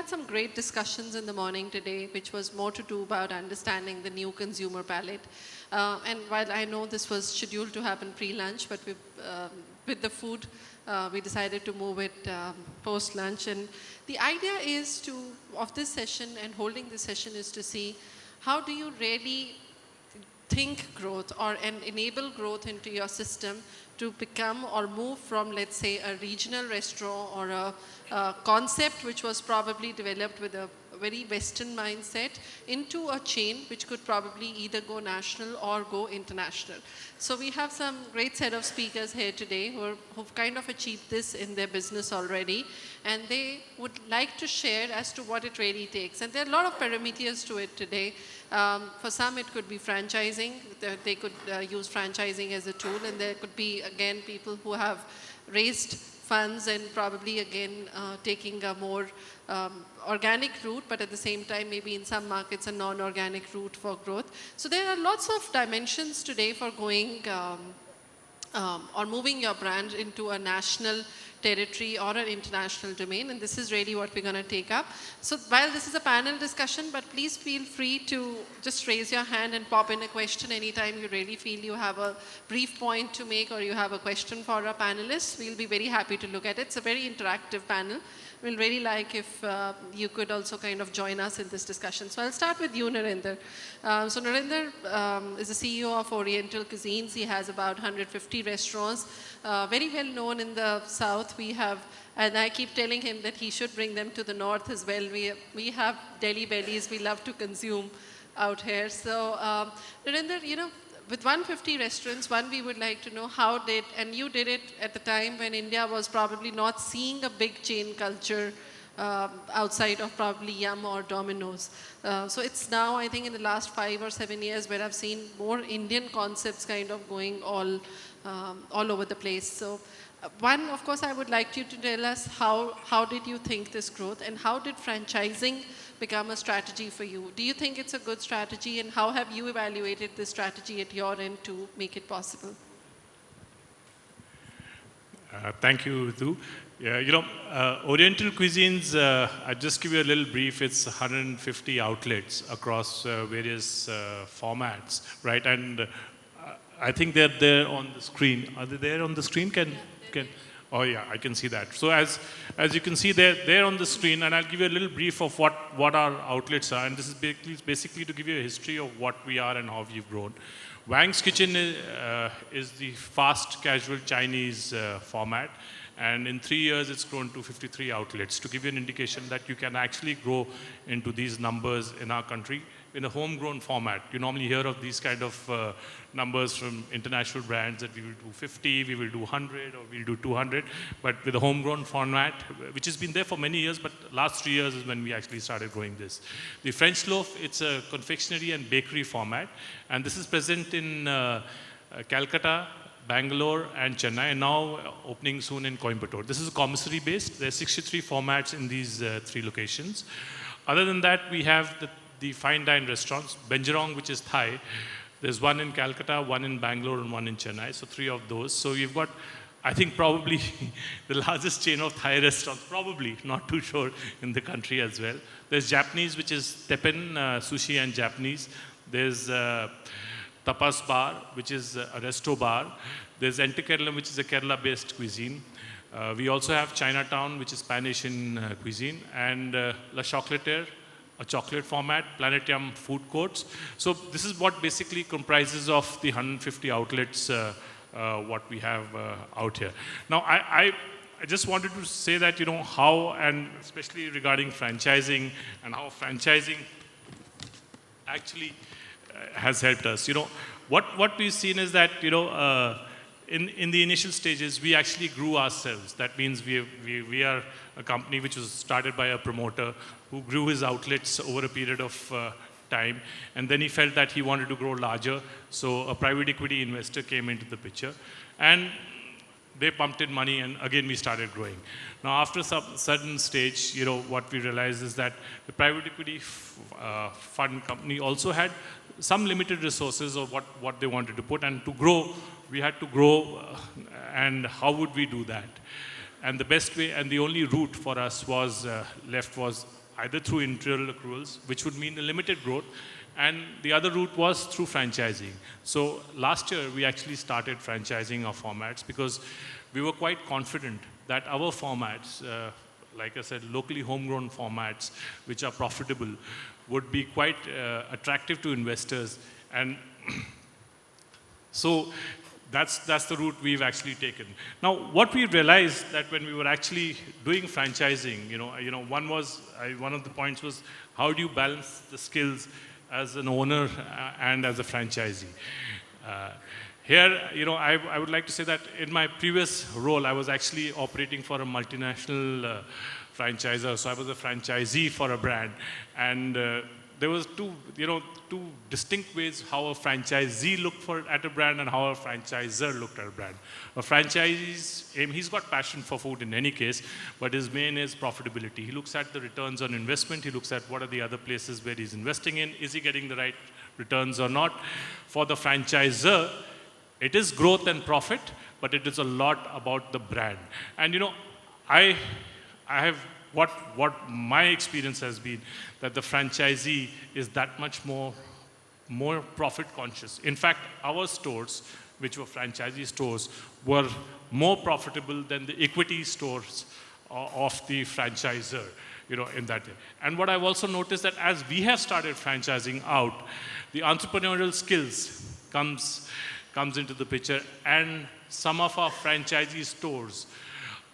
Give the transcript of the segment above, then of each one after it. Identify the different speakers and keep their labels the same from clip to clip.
Speaker 1: had some great discussions in the morning today, which was more to do about understanding the new consumer palette. And while I know this was scheduled to happen pre-lunch, but with the food, we decided to move it post-lunch. And the idea of this session and holding this session is to see how do you really think growth and enable growth into your system to become or move from, let's say, a regional restaurant or a concept which was probably developed with a very Western mindset into a chain which could probably either go national or go international. So we have some great set of speakers here today who've kind of achieved this in their business already, and they would like to share as to what it really takes. And there are a lot of parameters to it today. For some it could be franchising. They could use franchising as a tool, and there could be, again, people who have raised funds and probably, again, taking a more organic route, but at the same time, maybe in some markets, a non-organic route for growth. So there are lots of dimensions today for going or moving your brand into a national territory or an international domain, and this is really what we're going to take up. So while this is a panel discussion, but please feel free to just raise your hand and pop in a question anytime you really feel you have a brief point to make or you have a question for our panelists. We'll be very happy to look at it. It's a very interactive panel. We'll really like if you could also kind of join us in this discussion. So I'll start with you, Narinder. So Narinder is the CEO of Oriental Cuisines. He has about 150 restaurants, very well known in the South. We have, and I keep telling him that he should bring them to the North as well. We have Delhi bellies we love to consume out here. So Narinder, with 150 restaurants, we would like to know and you did it at the time when India was probably not seeing a big chain culture outside of probably Yum or Domino's. So it's now, I think in the last 5 or 7 years, where I've seen more Indian concepts kind of going all over the place. So one, of course, I would like you to tell us how did you think this growth, and how did franchising become a strategy for you? Do you think it's a good strategy, and how have you evaluated this strategy at your end to make it possible?
Speaker 2: Thank you, Ritu. Yeah, Oriental Cuisines, I'll just give you a little brief. It's 150 outlets across various formats, right? And I think they're there on the screen. Are they there on the screen? Oh yeah, I can see that. So as you can see, they're on the screen, and I'll give you a little brief of what our outlets are. And this is basically to give you a history of what we are and how we've grown. Wang's Kitchen is the fast casual Chinese format. And in 3 years, it's grown to 53 outlets, to give you an indication that you can actually grow into these numbers in our country in a homegrown format. You normally hear of these kind of numbers from international brands that we will do 50, we will do 100, or we'll do 200. But with a homegrown format, which has been there for many years, but last 3 years is when we actually started growing this. The French loaf, it's a confectionery and bakery format. And this is present in Calcutta, Bangalore and Chennai, and now opening soon in Coimbatore. This is commissary based. There are 63 formats in these 3 locations. Other than that, we have the fine dine restaurants, Benjarong, which is Thai. There's one in Calcutta, one in Bangalore, and one in Chennai. So 3 of those. So you've got, I think, probably the largest chain of Thai restaurants, probably, not too sure, in the country as well. There's Japanese, which is Teppen, sushi and Japanese. There's Tapas Bar, which is a resto bar. There's Ente Kerala, which is a Kerala-based cuisine. We also have Chinatown, which is Pan-Asian cuisine, and La Chocolatière, a chocolate format, Planetium food courts. So this is what basically comprises of the 150 outlets what we have out here. Now, I just wanted to say that, how, and especially regarding franchising, and how franchising actually has helped us. What we've seen is that, in the initial stages, we actually grew ourselves. That means we are a company which was started by a promoter who grew his outlets over a period of time, and then he felt that he wanted to grow larger. So a private equity investor came into the picture, and they pumped in money, and again we started growing. Now, after some certain stage, what we realized is that the private equity fund company also had some limited resources of what they wanted to put, and to grow, we had to grow, and how would we do that? And the best way and the only route for us was either through internal accruals, which would mean a limited growth, and the other route was through franchising. So last year, we actually started franchising our formats because we were quite confident that our formats, like I said, locally homegrown formats, which are profitable, would be quite attractive to investors. And so that's the route we've actually taken. Now, what we realized that when we were actually doing franchising, one of the points was how do you balance the skills as an owner and as a franchisee? Here, I would like to say that in my previous role, I was actually operating for a multinational franchisor. So I was a franchisee for a brand, and there was two distinct ways how a franchisee looked at a brand and how a franchisor looked at a brand. A franchisee's aim, he's got passion for food in any case, but his main is profitability. He looks at the returns on investment. He looks at what are the other places where he's investing in. Is he getting the right returns or not? For the franchisor, it is growth and profit, but it is a lot about the brand. And I have what my experience has been that the franchisee is that much more profit conscious. In fact, our stores, which were franchisee stores, were more profitable than the equity stores of the franchisor, in that way. And what I've also noticed that as we have started franchising out, the entrepreneurial skills comes into the picture, and some of our franchisee stores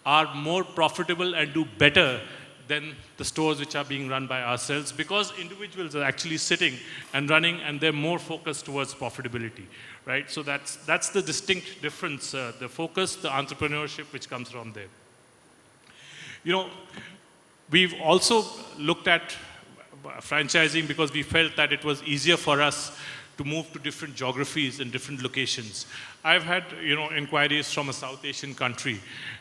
Speaker 2: are more profitable and do better than the stores which are being run by ourselves, because individuals are actually sitting and running and they're more focused towards profitability, right? So that's the distinct difference, the focus, the entrepreneurship which comes from there. We've also looked at franchising because we felt that it was easier for us to move to different geographies and different locations. I've had, inquiries from a South Asian country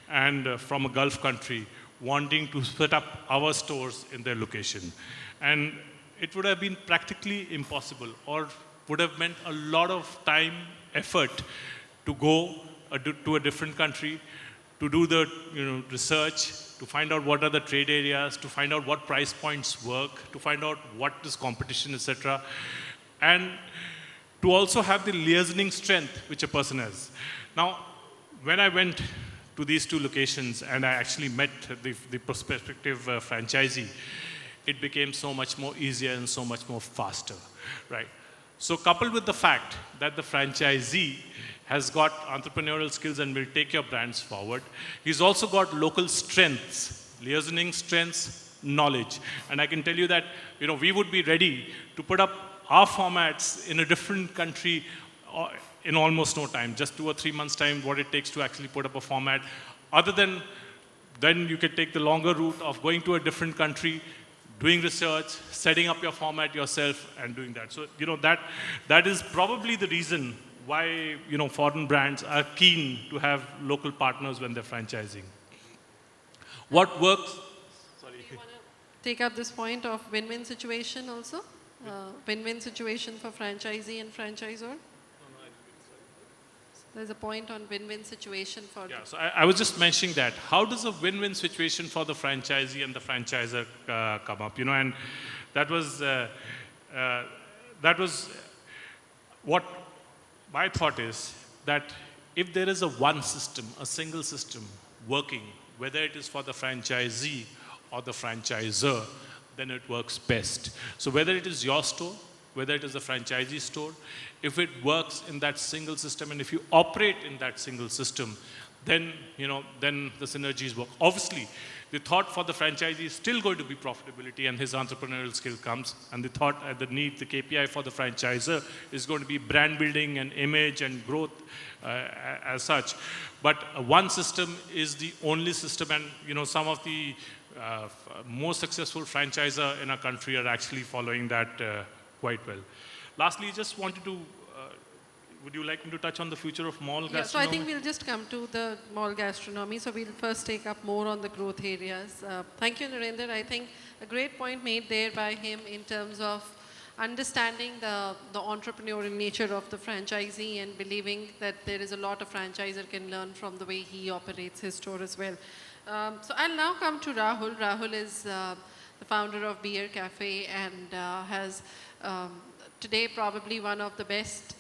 Speaker 2: and from a Gulf country wanting to set up our stores in their location. And it would have been practically impossible, or would have meant a lot of time, effort to go to a different country, to do the research, to find out what are the trade areas, to find out what price points work, to find out what is competition, etc. And to also have the liaising strength which a person has. Now, when I went to these two locations and I actually met the prospective franchisee, it became so much more easier and so much more faster, right? So coupled with the fact that the franchisee has got entrepreneurial skills and will take your brands forward, he's also got local strengths, liaising strengths, knowledge. And I can tell you that, we would be ready to put up our formats in a different country in almost no time, just 2 or 3 months' time, what it takes to actually put up a format. Other than, then you could take the longer route of going to a different country, doing research, setting up your format yourself, and doing that. So, that is probably the reason why, foreign brands are keen to have local partners when they're franchising. What works? Sorry.
Speaker 1: Do you want to take up this point of win-win situation also? Win-win situation for franchisee and franchisor? There's a point on win-win situation for...
Speaker 2: Yeah, so I was just mentioning that. How does a win-win situation for the franchisee and the franchisor come up? And that was what my thought is, that if there is a single system working, whether it is for the franchisee or the franchisor, then it works best. So whether it is your store, whether it is a franchisee store, if it works in that single system and if you operate in that single system, then then the synergies work. Obviously, the thought for the franchisee is still going to be profitability and his entrepreneurial skill comes, and the thought and the KPI for the franchisor is going to be brand building and image and growth as such. But one system is the only system, and some of the most successful franchisor in our country are actually following that quite well. Lastly, just wanted to, would you like me to touch on the future of mall gastronomy?
Speaker 1: So I think we'll just come to the mall gastronomy. So we'll first take up more on the growth areas. Thank you, Narendra. I think a great point made there by him in terms of understanding the entrepreneurial nature of the franchisee and believing that there is a lot a franchisor can learn from the way he operates his store as well. So I'll now come to Rahul. Rahul is the founder of Beer Cafe, and has today probably one of the best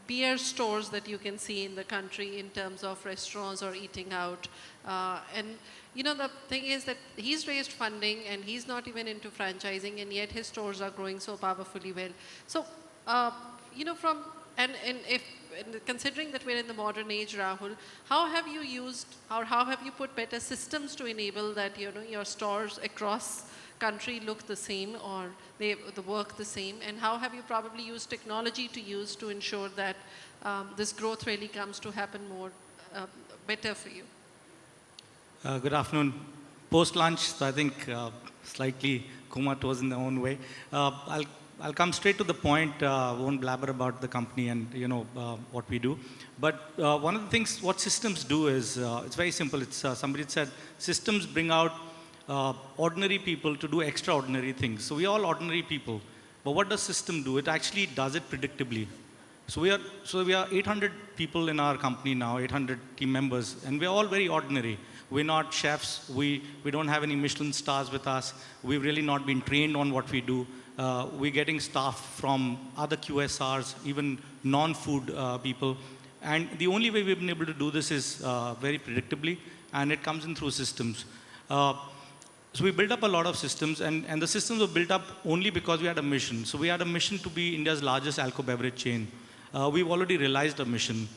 Speaker 1: beer stores that you can see in the country in terms of restaurants or eating out. And you know, the thing is that he's raised funding and he's not even into franchising, and yet his stores are growing so powerfully well. So, you know, and if and considering that we're in the modern age, Rahul, how have you used or how have you put better systems to enable that, you know, your stores across country look the same or they work the same, and how have you probably used technology to ensure that this growth really comes to happen more better for you?
Speaker 3: Good afternoon. Post-lunch, so I think slightly comatose in their own way. I'll come straight to the point. Won't blabber about the company and what we do. But one of the things what systems do is it's very simple. It's somebody said systems bring out ordinary people to do extraordinary things. So we are all ordinary people. But what does system do? It actually does it predictably. So we are 800 people in our company now, 800 team members, and we're all very ordinary. We're not chefs. We don't have any Michelin stars with us. We've really not been trained on what we do. We're getting staff from other QSRs, even non-food people. And the only way we've been able to do this is very predictably, and it comes in through systems. So we built up a lot of systems, and the systems were built up only because we had a mission. So we had a mission to be India's largest alcohol beverage chain. We've already realized our mission.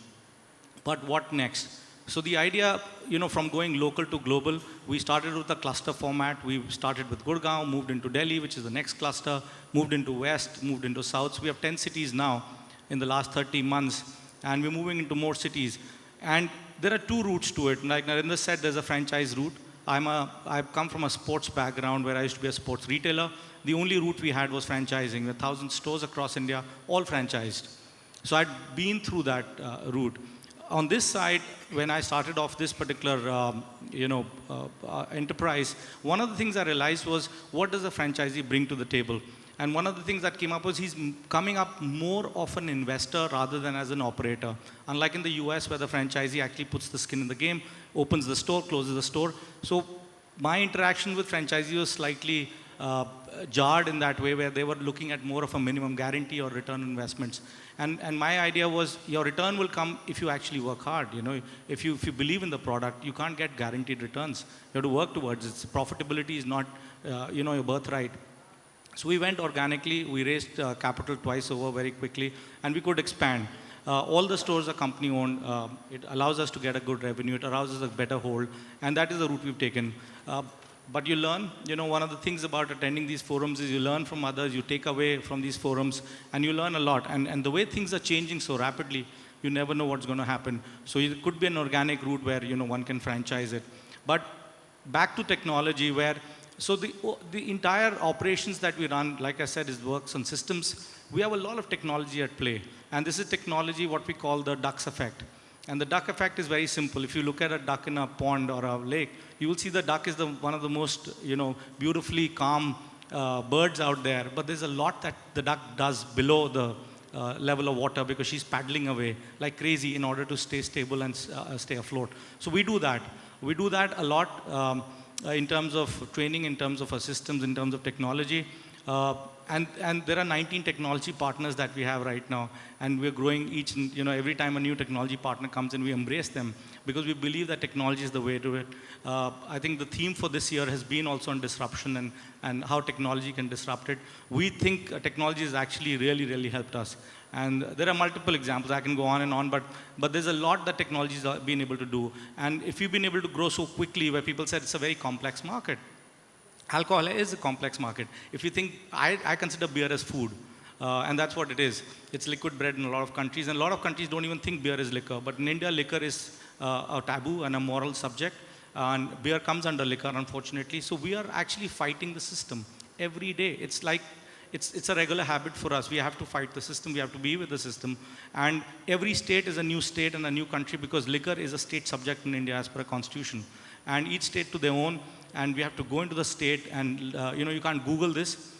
Speaker 3: But what next? So the idea, from going local to global, we started with a cluster format. We started with Gurgaon, moved into Delhi, which is the next cluster, moved into West, moved into South. So we have 10 cities now in the last 30 months, and we're moving into more cities. And there are two routes to it. Like Narendra said, there's a franchise route. I've come from a sports background where I used to be a sports retailer. The only route we had was franchising, with 1,000 stores across India, all franchised. So I'd been through that route. On this side, when I started off this particular enterprise, one of the things I realized was, what does a franchisee bring to the table? And one of the things that came up was he's coming up more of an investor rather than as an operator. Unlike in the US, where the franchisee actually puts the skin in the game, opens the store, closes the store. So my interaction with franchisee was slightly jarred in that way, where they were looking at more of a minimum guarantee or return on investments. And my idea was, your return will come if you actually work hard. If you believe in the product, you can't get guaranteed returns. You have to work towards it. Profitability is not your birthright. So we went organically. We raised capital twice over very quickly, and we could expand. All the stores are company owned. It allows us to get a good revenue. It allows us a better hold, and that is the route we've taken. But you learn, one of the things about attending these forums is you learn from others, you take away from these forums, and you learn a lot. And the way things are changing so rapidly, you never know what's going to happen. So it could be an organic route where, one can franchise it. But back to technology, where, so the entire operations that we run, like I said, works on systems. We have a lot of technology at play. And this is technology, what we call the ducks effect. And the duck effect is very simple. If you look at a duck in a pond or a lake, you will see the duck is one of the most, beautifully calm birds out there. But there's a lot that the duck does below the level of water, because she's paddling away like crazy in order to stay stable and stay afloat. So we do that. We do that a lot in terms of training, in terms of our systems, in terms of technology. And there are 19 technology partners that we have right now, and we're growing each and every time a new technology partner comes in, we embrace them, because we believe that technology is the way to it. I think the theme for this year has been also on disruption and how technology can disrupt it. We think technology has actually really, really helped us. And there are multiple examples. I can go on, but there's a lot that technology has been able to do. And if you've been able to grow so quickly, where people said it's a very complex market. Alcohol is a complex market. If you think, I consider beer as food, and that's what it is. It's liquid bread in a lot of countries, and a lot of countries don't even think beer is liquor. But in India, liquor is a taboo and a moral subject, and beer comes under liquor, unfortunately. So we are actually fighting the system every day. It's like, it's a regular habit for us. We have to fight the system. We have to be with the system. And every state is a new state and a new country, because liquor is a state subject in India as per a constitution. And each state to their own. And we have to go into the state, and you can't Google this.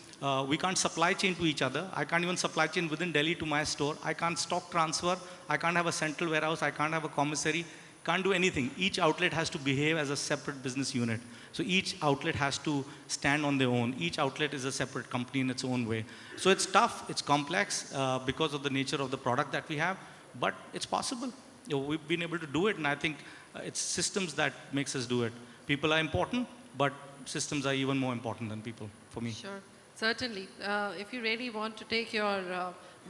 Speaker 3: We can't supply chain to each other. I can't even supply chain within Delhi to my store. I can't stock transfer. I can't have a central warehouse. I can't have a commissary. can't do anything. Each outlet has to behave as a separate business unit. So each outlet has to stand on their own. Each outlet is a separate company in its own way. So it's tough, it's complex because of the nature of the product that we have, but it's possible. We've been able to do it, and I think it's systems that makes us do it. People are important, but systems are even more important than people for me.
Speaker 1: Sure, certainly. If you really want to take your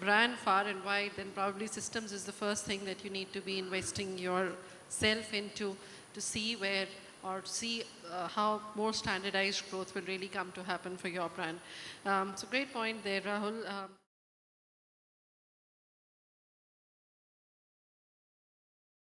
Speaker 1: brand far and wide, then probably systems is the first thing that you need to be investing yourself into to see where or see how more standardized growth will really come to happen for your brand. So great point there, Rahul.